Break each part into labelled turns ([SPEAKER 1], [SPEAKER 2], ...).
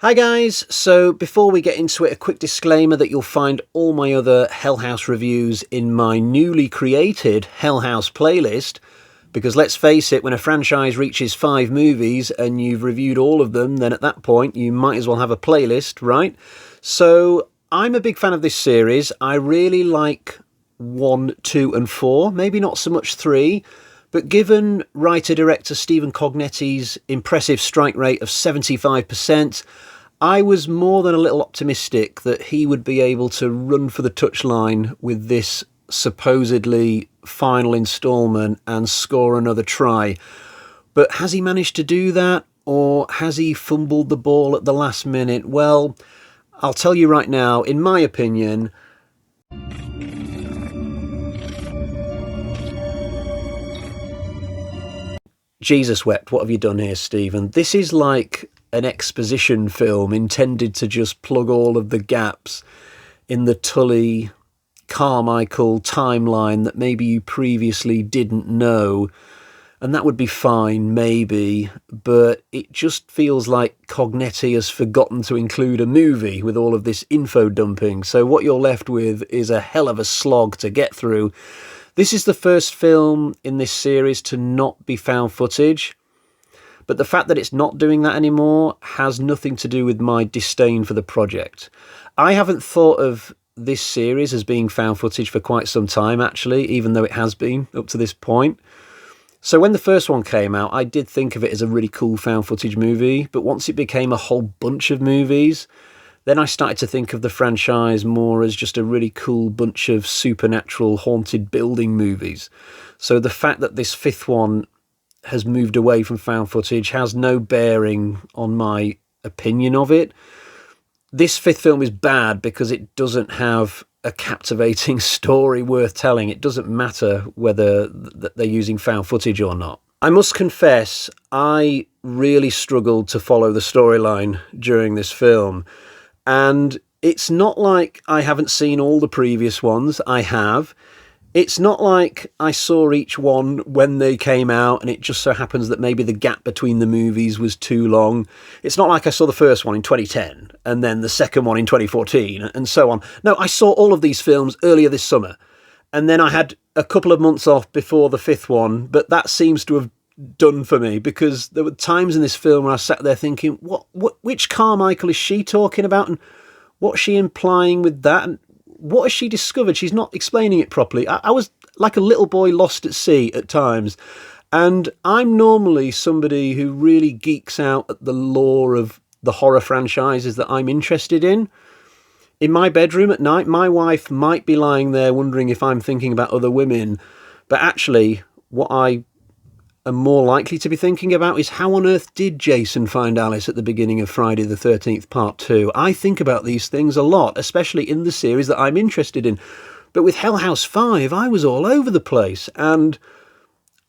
[SPEAKER 1] Hi guys, so before we get into it, a quick disclaimer that you'll find all my other Hell House reviews in my newly created Hell House playlist, because let's face it, when a franchise reaches 5 movies and you've reviewed all of them, then at that point you might as well have a playlist, right? So I'm a big fan of this series. I really like 1, 2 and 4, maybe not so much 3, but given writer-director Stephen Cognetti's impressive strike rate of 75%, I was more than a little optimistic that he would be able to run for the touchline with this supposedly final instalment and score another try. But has he managed to do that, or has he fumbled the ball at the last minute? Well, I'll tell you right now, in my opinion, Jesus wept, what have you done here, Stephen? This is like an exposition film intended to just plug all of the gaps in the Tully Carmichael timeline that maybe you previously didn't know. And that would be fine, maybe, but it just feels like Cognetti has forgotten to include a movie with all of this info dumping. So what you're left with is a hell of a slog to get through. This is the first film in this series to not be found footage, but the fact that it's not doing that anymore has nothing to do with my disdain for the project. I haven't thought of this series as being found footage for quite some time, actually, even though it has been up to this point. So when the first one came out, I did think of it as a really cool found footage movie, but once it became a whole bunch of movies, then I started to think of the franchise more as just a really cool bunch of supernatural haunted building movies. So the fact that this 5th one has moved away from found footage has no bearing on my opinion of it. This 5th film is bad because it doesn't have a captivating story worth telling. It doesn't matter whether they're using found footage or not. I must confess, I really struggled to follow the storyline during this film. And it's not like I haven't seen all the previous ones. I have. It's not like I saw each one when they came out and it just so happens that maybe the gap between the movies was too long. It's not like I saw the first one in 2010 and then the second one in 2014 and so on. No, I saw all of these films earlier this summer, and then I had a couple of months off before the 5th one, but that seems to have done for me, because there were times in this film where I sat there thinking, which Carmichael is she talking about, and what's she implying with that, and what has she discovered? She's not explaining it properly. I was like a little boy lost at sea at times, and I'm normally somebody who really geeks out at the lore of the horror franchises that I'm interested in. In my bedroom at night, my wife might be lying there wondering if I'm thinking about other women, but actually what I am more likely to be thinking about is how on earth did Jason find Alice at the beginning of Friday the 13th Part 2? I think about these things a lot, especially in the series that I'm interested in. But with Hell House 5, I was all over the place, and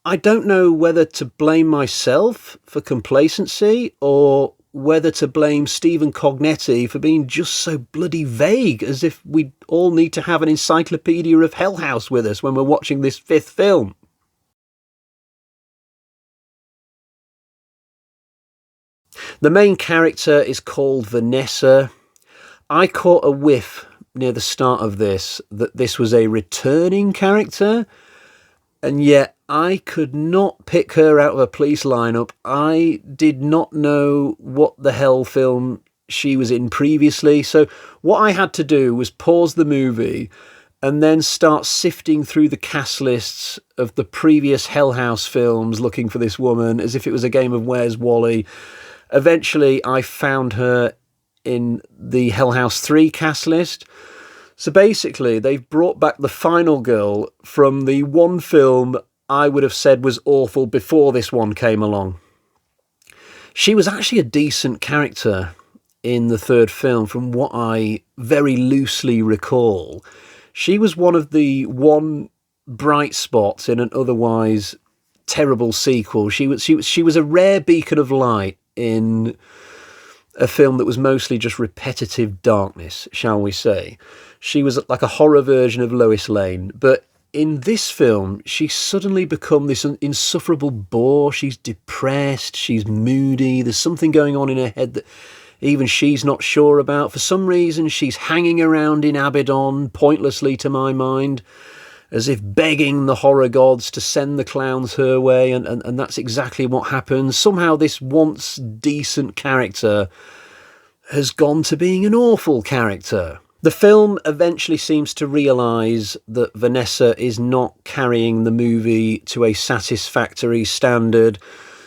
[SPEAKER 1] I don't know whether to blame myself for complacency or whether to blame Stephen Cognetti for being just so bloody vague, as if we all need to have an encyclopedia of Hell House with us when we're watching this 5th film. The main character is called Vanessa. I caught a whiff near the start of this that this was a returning character, and yet I could not pick her out of a police lineup. I did not know what the hell film she was in previously, so what I had to do was pause the movie and then start sifting through the cast lists of the previous Hell House films looking for this woman as if it was a game of Where's Wally. Eventually, I found her in the Hell House 3 cast list. So basically, they've brought back the final girl from the one film I would have said was awful before this one came along. She was actually a decent character in the 3rd film, from what I very loosely recall. She was one of the one bright spots in an otherwise terrible sequel. She was a rare beacon of light in a film that was mostly just repetitive darkness, shall we say. She was like a horror version of Lois Lane, but in this film, she's suddenly become this insufferable bore. She's depressed, she's moody, there's something going on in her head that even she's not sure about. For some reason, she's hanging around in Abaddon, pointlessly to my mind, as if begging the horror gods to send the clowns her way, and that's exactly what happens. Somehow this once decent character has gone to being an awful character. The film eventually seems to realise that Vanessa is not carrying the movie to a satisfactory standard.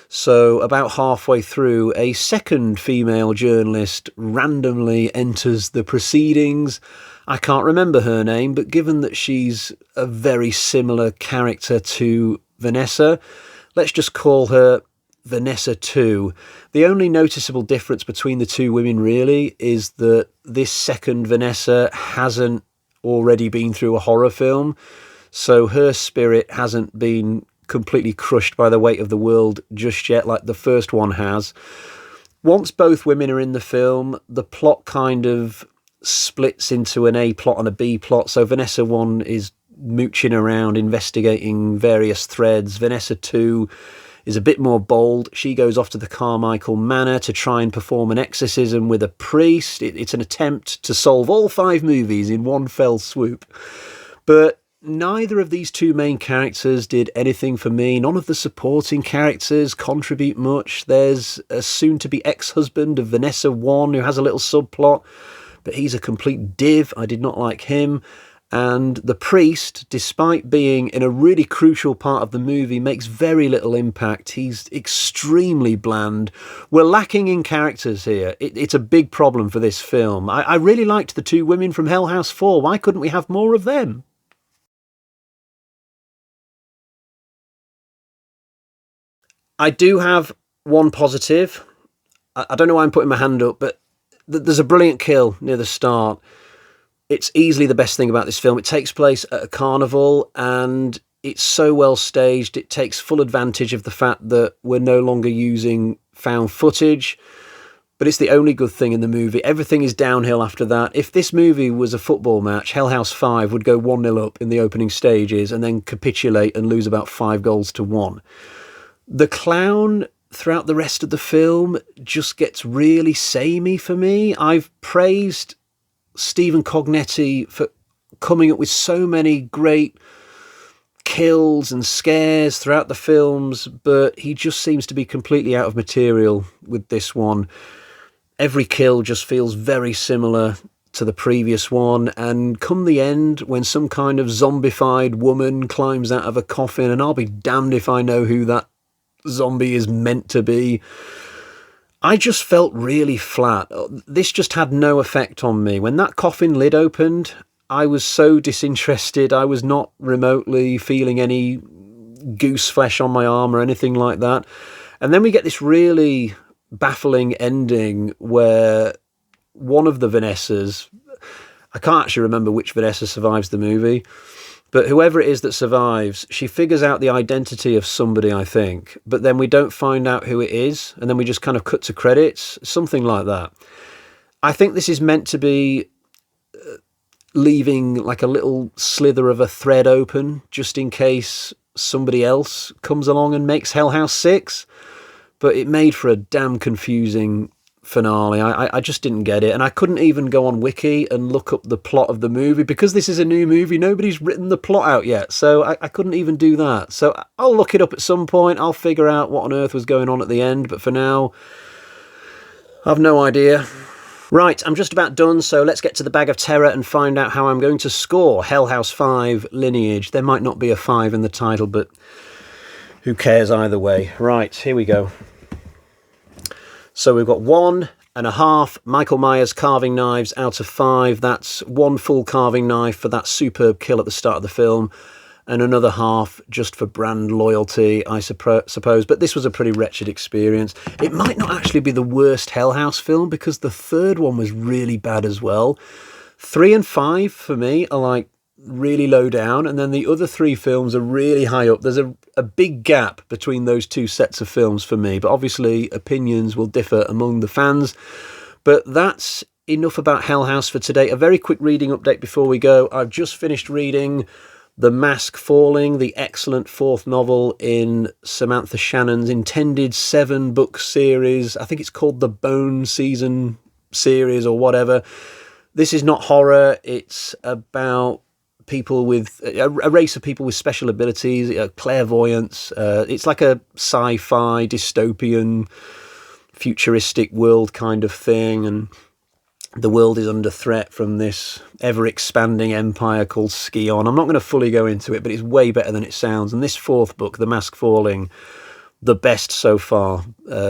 [SPEAKER 1] So about halfway through, a second female journalist randomly enters the proceedings. I can't remember her name, but given that she's a very similar character to Vanessa, let's just call her Vanessa 2. The only noticeable difference between the two women really is that this second Vanessa hasn't already been through a horror film, so her spirit hasn't been completely crushed by the weight of the world just yet like the first one has. Once both women are in the film, the plot kind of splits into an A plot and a B plot. So Vanessa 1 is mooching around investigating various threads. Vanessa 2 is a bit more bold. She goes off to the Carmichael Manor to try and perform an exorcism with a priest. It's an attempt to solve all 5 movies in one fell swoop. But neither of these two main characters did anything for me. None of the supporting characters contribute much. There's a soon-to-be ex-husband of Vanessa 1 who has a little subplot, but he's a complete div. I did not like him. And the priest, despite being in a really crucial part of the movie, makes very little impact. He's extremely bland. We're lacking in characters here. It's a big problem for this film. I really liked the 2 women from Hell House 4. Why couldn't we have more of them? I do have one positive. I don't know why I'm putting my hand up, but there's a brilliant kill near the start. It's easily the best thing about this film. It takes place at a carnival and it's so well staged. It takes full advantage of the fact that we're no longer using found footage, but it's the only good thing in the movie. Everything is downhill after that. If this movie was a football match, Hell House 5 would go 1-0 up in the opening stages and then capitulate and lose about 5-1. The clown throughout the rest of the film just gets really samey for me. I've praised Stephen Cognetti for coming up with so many great kills and scares throughout the films, but he just seems to be completely out of material with this one. Every kill just feels very similar to the previous one, and come the end, when some kind of zombified woman climbs out of a coffin, and I'll be damned if I know who that zombie is meant to be, I just felt really flat. This just had no effect on me. When that coffin lid opened, I was so disinterested. I was not remotely feeling any goose flesh on my arm or anything like that. And then we get this really baffling ending where one of the Vanessas, I can't actually remember which Vanessa survives the movie, but whoever it is that survives, she figures out the identity of somebody, I think, but then we don't find out who it is, and then we just kind of cut to credits, something like that. I think this is meant to be leaving like a little slither of a thread open, just in case somebody else comes along and makes Hell House 6, but it made for a damn confusing finale. I just didn't get it, and I couldn't even go on Wiki and look up the plot of the movie because this is a new movie. Nobody's written the plot out yet, so I couldn't even do that. So I'll look it up at some point. I'll figure out what on earth was going on at the end, but for now I've no idea. Right, I'm just about done, so let's get to the bag of terror and find out how I'm going to score Hell House 5 Lineage. There might not be a 5 in the title, but who cares either way. Right, here we go. So we've got 1.5 Michael Myers carving knives out of 5. That's 1 full carving knife for that superb kill at the start of the film, and another half just for brand loyalty, I suppose. But this was a pretty wretched experience. It might not actually be the worst Hell House film because the third one was really bad as well. 3 and 5 for me are like really low down, and then the other 3 films are really high up. There's a big gap between those 2 sets of films for me, but obviously opinions will differ among the fans. But that's enough about Hell House for today. A very quick reading update before we go. I've just finished reading The Mask Falling, the excellent 4th novel in Samantha Shannon's intended 7-book series. I think it's called The Bone Season series or whatever. This is not horror. It's about people with a race of people with special abilities, clairvoyance. It's like a sci-fi dystopian futuristic world kind of thing, and the world is under threat from this ever-expanding empire called Scion. I'm not going to fully go into it, but it's way better than it sounds. And this fourth book, The Mask Falling, the best so far.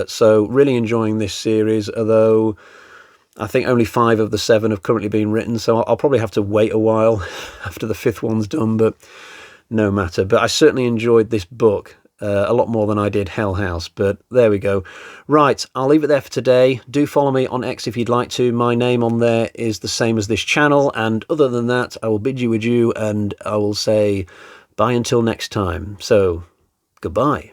[SPEAKER 1] So really enjoying this series, although I think only 5 of the 7 have currently been written, so I'll probably have to wait a while after the 5th one's done, but no matter. But I certainly enjoyed this book a lot more than I did Hell House, but there we go. Right, I'll leave it there for today. Do follow me on X if you'd like to. My name on there is the same as this channel, and other than that, I will bid you adieu, and I will say bye until next time. So, goodbye.